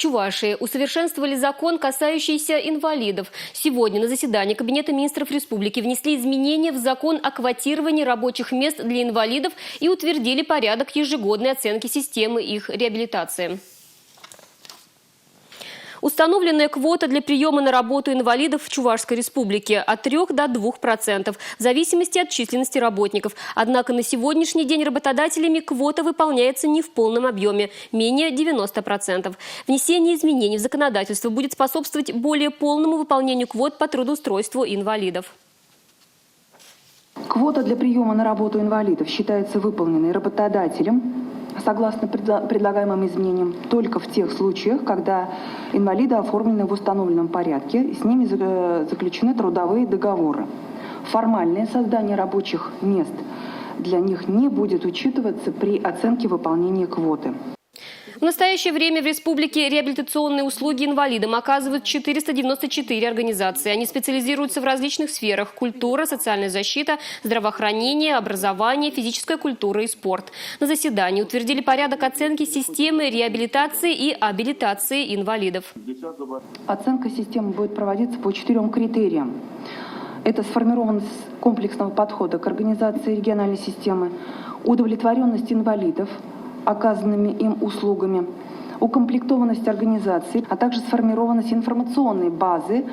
Чувашии усовершенствовали закон, касающийся инвалидов. Сегодня на заседании Кабинета министров республики внесли изменения в закон о квотировании рабочих мест для инвалидов и утвердили порядок ежегодной оценки системы их реабилитации. Установленная квота для приема на работу инвалидов в Чувашской республике от 3 до 2%, в зависимости от численности работников. Однако на сегодняшний день работодателями квота выполняется не в полном объеме, менее 90%. Внесение изменений в законодательство будет способствовать более полному выполнению квот по трудоустройству инвалидов. Квота для приема на работу инвалидов считается выполненной работодателем согласно предлагаемым изменениям только в тех случаях, когда инвалиды оформлены в установленном порядке, и с ними заключены трудовые договоры. Формальное создание рабочих мест для них не будет учитываться при оценке выполнения квоты. В настоящее время в республике реабилитационные услуги инвалидам оказывают 494 организации. Они специализируются в различных сферах – культура, социальная защита, здравоохранение, образование, физическая культура и спорт. На заседании утвердили порядок оценки системы реабилитации и абилитации инвалидов. Оценка системы будет проводиться по 4 критериям. Это сформированность комплексного подхода к организации региональной системы, удовлетворенность инвалидов оказанными им услугами, укомплектованность организаций, а также сформированность информационной базы